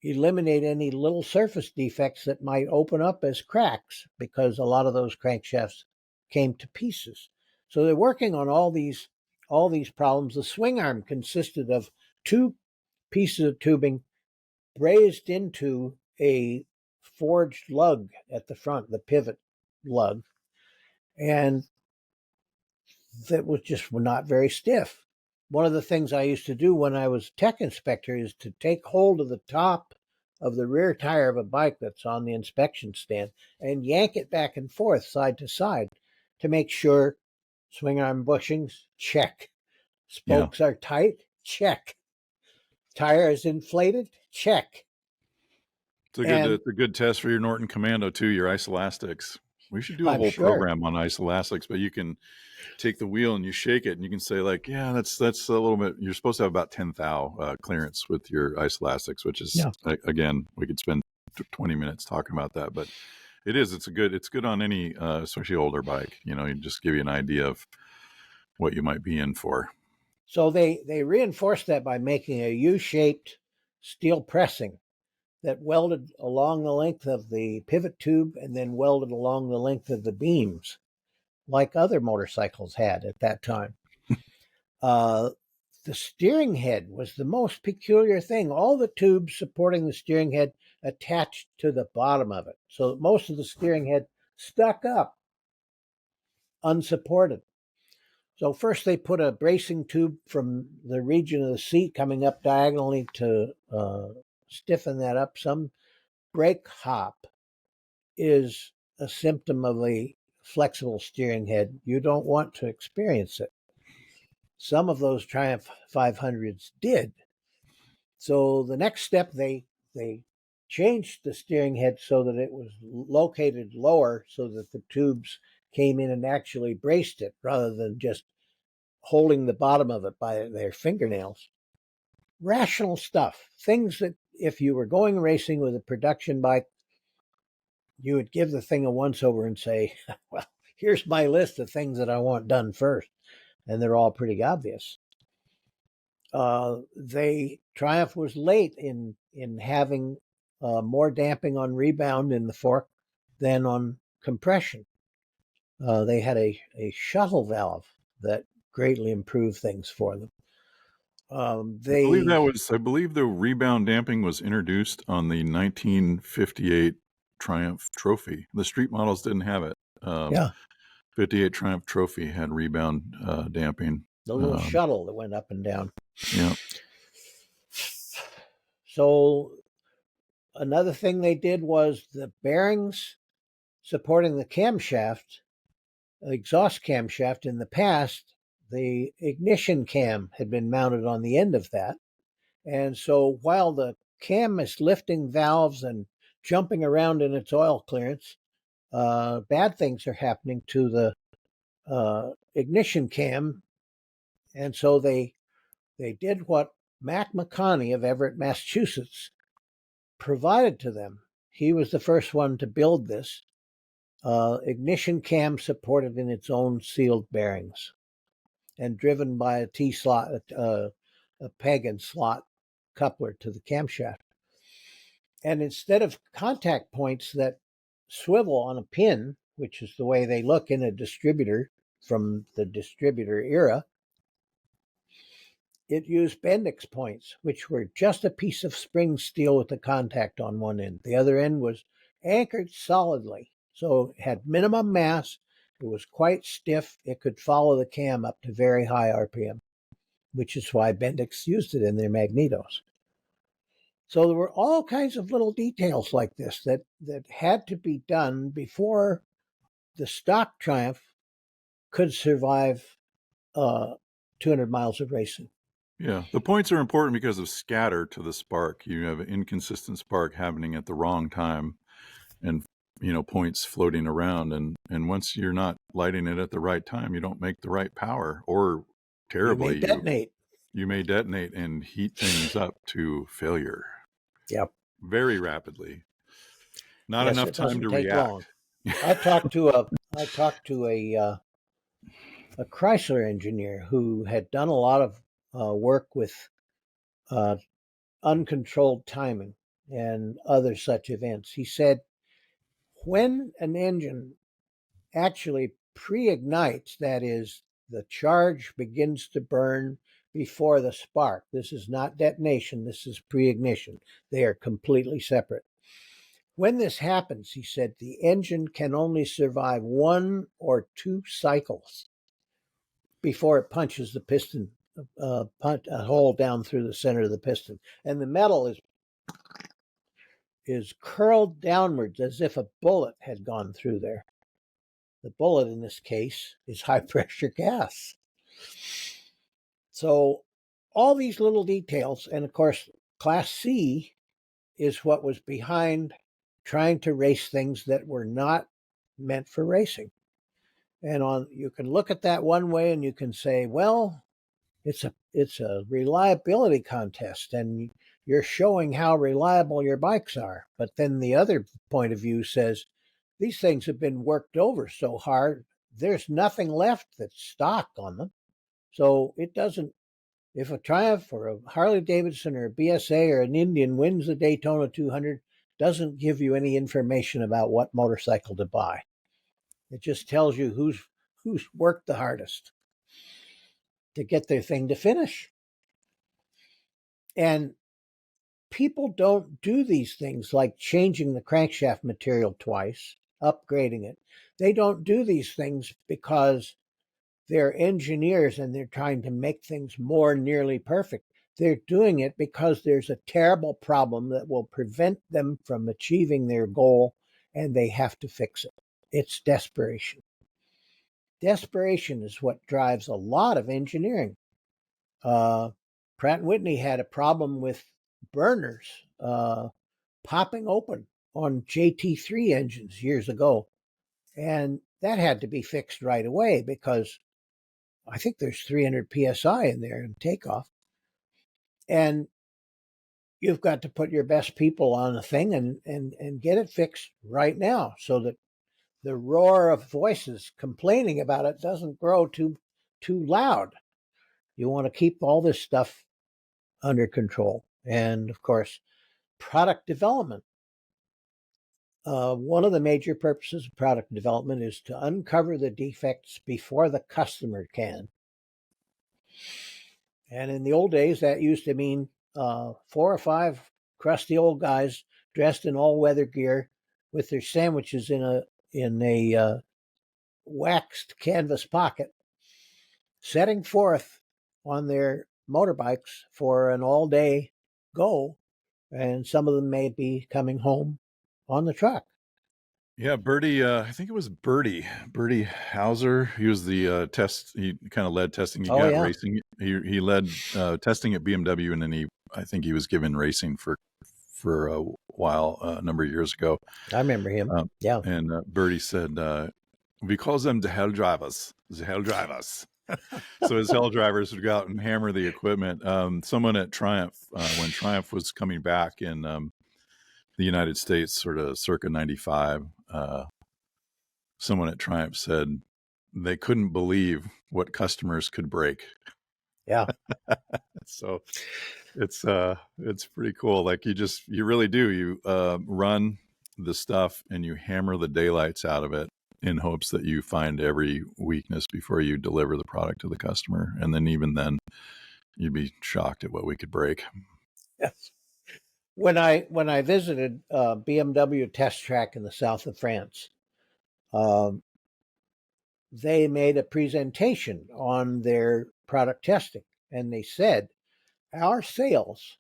eliminate any little surface defects that might open up as cracks, because a lot of those crankshafts came to pieces. So they're working on all these problems. The swing arm consisted of two pieces of tubing brazed into a forged lug at the front, the pivot lug, and that was just not very stiff. One of the things I used to do when I was tech inspector is to take hold of the top of the rear tire of a bike that's on the inspection stand and yank it back and forth side to side to make sure swing arm bushings, check. Spokes are tight, check. Tire is inflated, check. It's a good test for your Norton Commando too, your isolastics. We should do a whole program on isolastics, but you can take the wheel and you shake it and you can say like, yeah, that's a little bit, you're supposed to have about 10 thou clearance with your isolastics, which is, again, we could spend 20 minutes talking about that, but it's good on any, especially older bike, it just give you an idea of what you might be in for. So they reinforced that by making a U-shaped steel pressing that welded along the length of the pivot tube and then welded along the length of the beams, like other motorcycles had at that time. The steering head was the most peculiar thing. All the tubes supporting the steering head attached to the bottom of it, so that most of the steering head stuck up, unsupported. So first they put a bracing tube from the region of the seat coming up diagonally to stiffen that up. Some brake hop is a symptom of a flexible steering head. You don't want to experience it. Some of those Triumph 500s did. So the next step, they changed the steering head so that it was located lower so that the tubes came in and actually braced it rather than just holding the bottom of it by their fingernails. Rational stuff. Things that if you were going racing with a production bike, you would give the thing a once-over and say, well, here's my list of things that I want done first. And they're all pretty obvious. Triumph was late in having more damping on rebound in the fork than on compression. They had a shuttle valve that greatly improved things for them. I believe the rebound damping was introduced on the 1958 Triumph Trophy. The street models didn't have it. 58 Triumph Trophy had rebound damping. The little shuttle that went up and down. Yeah. So another thing they did was the bearings supporting the camshaft, exhaust camshaft. In the past, the ignition cam had been mounted on the end of that. And so while the cam is lifting valves and jumping around in its oil clearance, bad things are happening to the ignition cam. And so they did what Mac McConney of Everett, Massachusetts, provided to them. He was the first one to build this ignition cam supported in its own sealed bearings and driven by a T-slot, a peg and slot coupler to the camshaft. And instead of contact points that swivel on a pin, which is the way they look in a distributor from the distributor era, it used Bendix points, which were just a piece of spring steel with a contact on one end. The other end was anchored solidly, so it had minimum mass. It was quite stiff. It could follow the cam up to very high RPM, which is why Bendix used it in their magnetos. So there were all kinds of little details like this that had to be done before the stock Triumph could survive 200 miles of racing. Yeah, the points are important because of scatter to the spark. You have an inconsistent spark happening at the wrong time, and points floating around. And once you're not lighting it at the right time, you don't make the right power, or terribly, you may detonate and heat things up to failure. Yep, very rapidly. Not enough time to react. Long. I talked to a Chrysler engineer who had done a lot of work with uncontrolled timing and other such events. He said, when an engine actually pre-ignites, that is, the charge begins to burn before the spark. This is not detonation, this is pre-ignition. They are completely separate. When this happens, he said, the engine can only survive 1 or 2 cycles before it punches the piston, a hole down through the center of the piston. And the metal is curled downwards as if a bullet had gone through there. The bullet in this case is high pressure gas. So all these little details, and of course, Class C is what was behind trying to race things that were not meant for racing. And you can look at that one way and you can say, well, it's a reliability contest and you're showing how reliable your bikes are. But then the other point of view says, these things have been worked over so hard, there's nothing left that's stock on them. So it doesn't, if a Triumph or a Harley-Davidson or a BSA or an Indian wins the Daytona 200, doesn't give you any information about what motorcycle to buy. It just tells you who's worked the hardest to get their thing to finish. And people don't do these things like changing the crankshaft material twice, upgrading it. They don't do these things because they're engineers and they're trying to make things more nearly perfect. They're doing it because there's a terrible problem that will prevent them from achieving their goal, and they have to fix it. It's desperation. Desperation is what drives a lot of engineering. Pratt & Whitney had a problem with burners popping open on JT3 engines years ago. And that had to be fixed right away because I think there's 300 PSI in there in takeoff. And you've got to put your best people on the thing and get it fixed right now so that the roar of voices complaining about it doesn't grow too loud. You want to keep all this stuff under control. And of course, product development. One of the major purposes of product development is to uncover the defects before the customer can. And in the old days, that used to mean 4 or 5 crusty old guys dressed in all-weather gear with their sandwiches in a waxed canvas pocket, setting forth on their motorbikes for an all-day go, and some of them may be coming home on the truck. Yeah, Bertie, I think it was Bertie Hauser. He was the he kind of led testing. He got racing. He led testing at BMW, and then I think he was given racing for a while, a number of years ago. I remember him. Yeah. And Bertie said, we call them the hell drivers. The hell drivers. So his hell drivers would go out and hammer the equipment. Someone at Triumph, when Triumph was coming back in the United States, sort of circa 95, someone at Triumph said they couldn't believe what customers could break. Yeah. So it's pretty cool. Like you really do. You run the stuff and you hammer the daylights out of it. in hopes that you find every weakness before you deliver the product to the customer. And then even then, you'd be shocked at what we could break. Yes. When I visited BMW test track in the south of France, they made a presentation on their product testing, and they said our sales,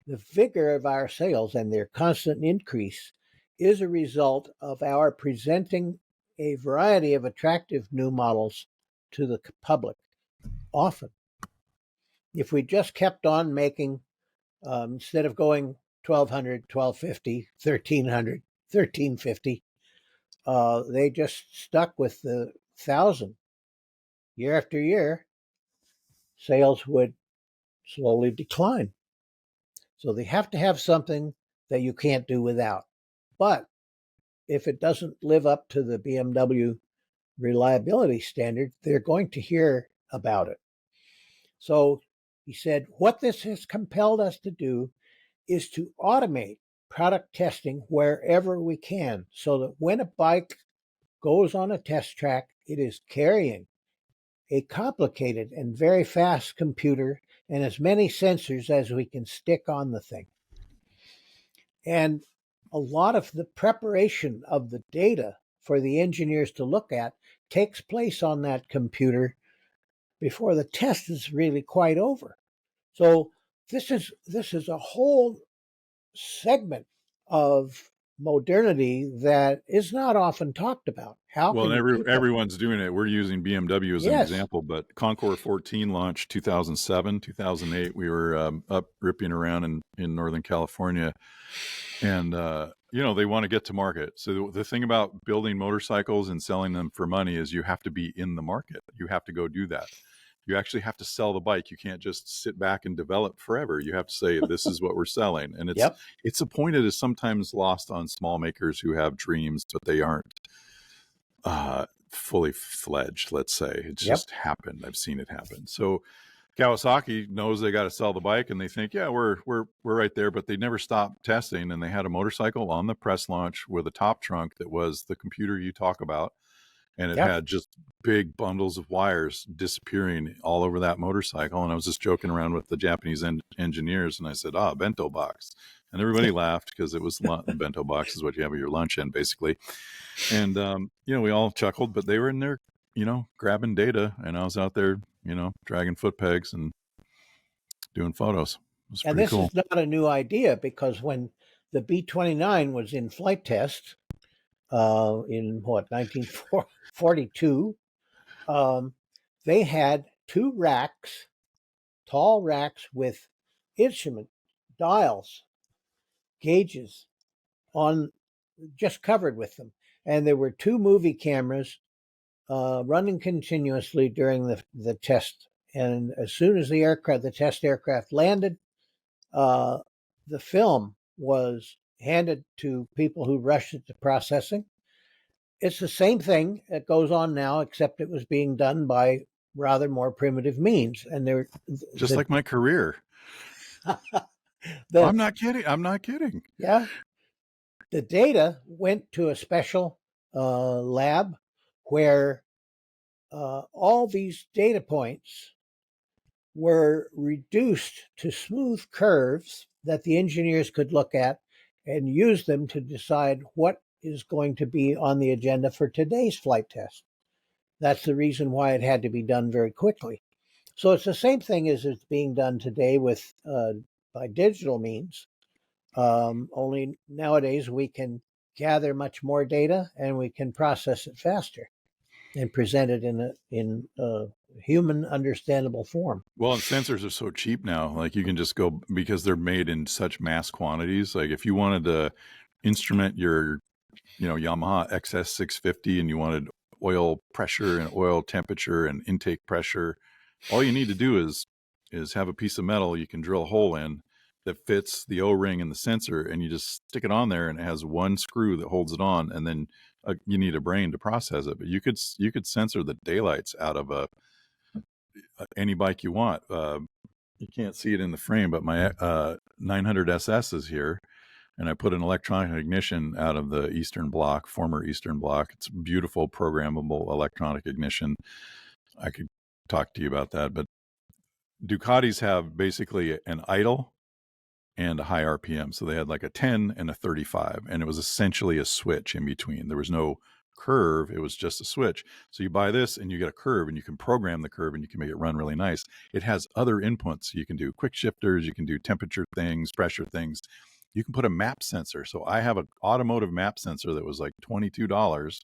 the vigor of our sales and their constant increase is a result of our presenting a variety of attractive new models to the public often. If we just kept on making, instead of going 1200, 1250, 1300, 1350, they just stuck with the 1000 year after year, sales would slowly decline. So they have to have something that you can't do without. But if it doesn't live up to the BMW reliability standard, they're going to hear about it. So he said, what this has compelled us to do is to automate product testing wherever we can, so that when a bike goes on a test track, it is carrying a complicated and very fast computer and as many sensors as we can stick on the thing. And a lot of the preparation of the data for the engineers to look at takes place on that computer before the test is really quite over. So this is a whole segment of modernity that is not often talked about. How Well, can and you keep up? everyone's doing it. We're using BMW as an Yes. example, but Concours 14 launched 2007, 2008. We were up ripping around in Northern California, and they want to get to market. So the thing about building motorcycles and selling them for money is you have to be in the market. You have to go do that. You actually have to sell the bike. You can't just sit back and develop forever. You have to say, this is what we're selling. And it's a point that is sometimes lost on small makers who have dreams, but they aren't fully fledged, let's say. It's just happened. I've seen it happen. So Kawasaki knows they got to sell the bike, and they think, yeah, we're right there, but they never stopped testing. And they had a motorcycle on the press launch with a top trunk that was the computer you talk about, and it had just big bundles of wires disappearing all over that motorcycle. And I was just joking around with the Japanese engineers, and I said, bento box. And everybody laughed because it was bento box is what you have at your lunch in, basically. And, we all chuckled, but they were in there, grabbing data, and I was out there, dragging foot pegs and doing photos. It was and pretty this cool. is not a new idea, because when the B-29 was in flight test in 1942, they had two racks, tall racks with instrument dials, gauges on, just covered with them. And there were two movie cameras running continuously during the test. And as soon as the test aircraft landed, the film was handed to people who rushed it to processing. It's the same thing that goes on now, except it was being done by rather more primitive means. And they're just like my career. I'm not kidding. Yeah. The data went to a special lab where all these data points were reduced to smooth curves that the engineers could look at and use them to decide what is going to be on the agenda for today's flight test. That's the reason why it had to be done very quickly. So it's the same thing as it's being done today with by digital means. Only nowadays we can gather much more data and we can process it faster and present it in a human understandable form. Well, and sensors are so cheap now. Like, you can just go, because they're made in such mass quantities. Like, if you wanted to instrument your, Yamaha XS650 and you wanted oil pressure and oil temperature and intake pressure, all you need to do is have a piece of metal you can drill a hole in that fits the O-ring and the sensor, and you just stick it on there, and it has one screw that holds it on, and then you need a brain to process it. But you could sensor the daylights out of any bike you want. You can't see it in the frame, but my 900 SS is here. and I put an electronic ignition out of the Eastern Bloc, former Eastern Bloc. It's beautiful programmable electronic ignition. I could talk to you about that, but Ducatis have basically an idle and a high RPM. So they had like a 10 and a 35, and it was essentially a switch in between. There was no curve, it was just a switch. So you buy this and you get a curve, and you can program the curve and you can make it run really nice. It has other inputs. You can do quick shifters, you can do temperature things, pressure things. You can put a map sensor. So I have an automotive map sensor that was like $22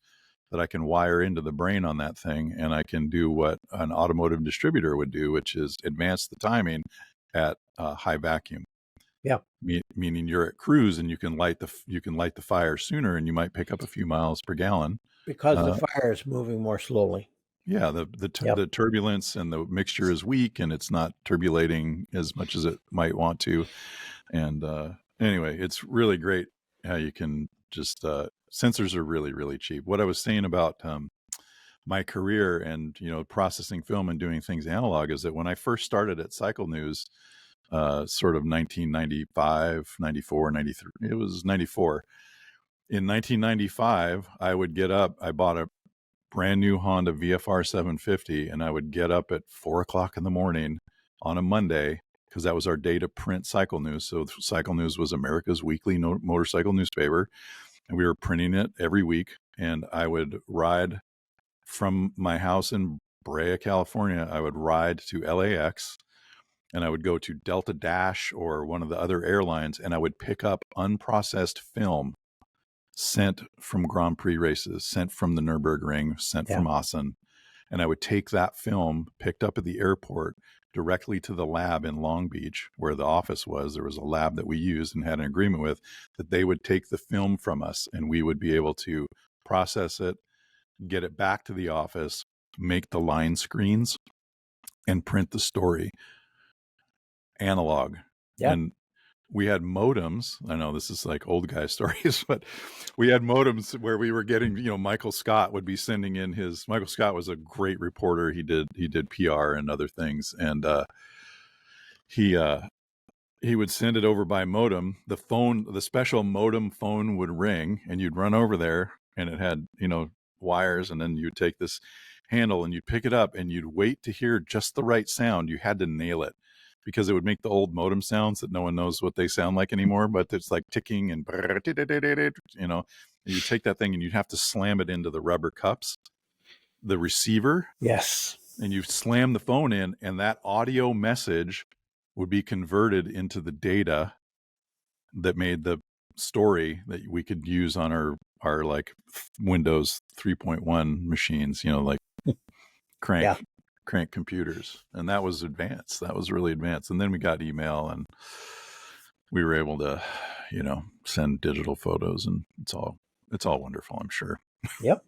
that I can wire into the brain on that thing, and I can do what an automotive distributor would do, which is advance the timing at high vacuum. Yeah. Meaning you're at cruise and you can light the fire sooner, and you might pick up a few miles per gallon because the fire is moving more slowly. Yeah, the turbulence and the mixture is weak, and it's not turbulating as much as it might want to. And anyway, it's really great how you can just sensors are really, really cheap. What I was saying about my career and processing film and doing things analog is that when I first started at Cycle News, sort of 1995, 94, 93, it was 94. In 1995, I would get up, I bought a brand new Honda VFR 750, and I would get up at 4:00 in the morning on a Monday, because that was our day to print Cycle News. So Cycle News was America's weekly motorcycle newspaper, and we were printing it every week. And I would ride from my house in Brea, California. I would ride to LAX, and I would go to Delta Dash or one of the other airlines, and I would pick up unprocessed film sent from Grand Prix races, sent from the Nürburgring, sent from Assen. And I would take that film picked up at the airport directly to the lab in Long Beach, where the office was. There was a lab that we used and had an agreement with, that they would take the film from us, and we would be able to process it, get it back to the office, make the line screens, and print the story analog. And we had modems. I know this is like old guy stories, but we had modems where we were getting, Michael Scott would be sending in Michael Scott was a great reporter. He did PR and other things. And he would send it over by modem. The special modem phone would ring, and you'd run over there, and it had, wires. And then you'd take this handle and you'd pick it up, and you'd wait to hear just the right sound. You had to nail it, because it would make the old modem sounds that no one knows what they sound like anymore, but it's like ticking and, and you take that thing and you'd have to slam it into the rubber cups, the receiver. Yes. And you slam the phone in, and that audio message would be converted into the data that made the story that we could use on our like Windows 3.1 machines, like crank computers. And that was advanced. That was really advanced. And then we got email, and we were able to, send digital photos, and it's all wonderful, I'm sure. Yep.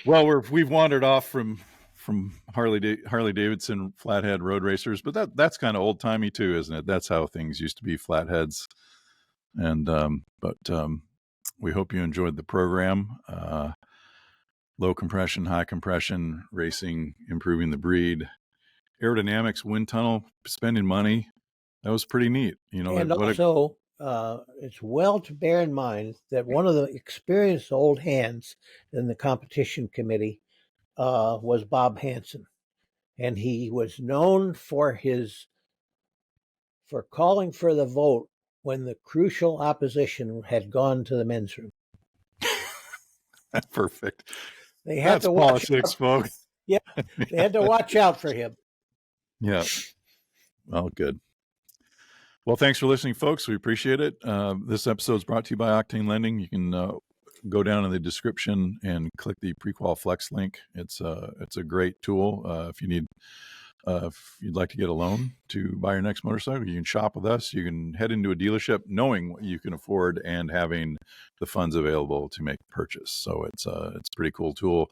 Well, we've wandered off from Harley-Davidson Flathead road racers, but that's kind of old timey too, isn't it? That's how things used to be, Flatheads. And we hope you enjoyed the program. Low compression, high compression racing, improving the breed. Aerodynamics, wind tunnel, spending money. That was pretty neat. And also, it's well to bear in mind that one of the experienced old hands in the competition committee was Bob Hansen. And he was known for calling for the vote when the crucial opposition had gone to the men's room. Perfect. They had to watch politics, folks. Yeah, they had to watch out for him. Yeah. Well, good. Well, thanks for listening, folks. We appreciate it. This episode is brought to you by Octane Lending. You can go down in the description and click the Prequal Flex link. It's a great tool. If you'd like to get a loan to buy your next motorcycle, you can shop with us. You can head into a dealership knowing what you can afford and having the funds available to make the purchase. So it's a pretty cool tool.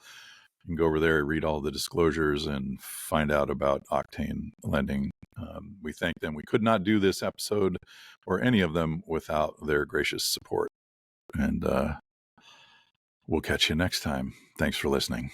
You can go over there, read all the disclosures, and find out about Octane Lending. We thank them. We could not do this episode or any of them without their gracious support. And we'll catch you next time. Thanks for listening.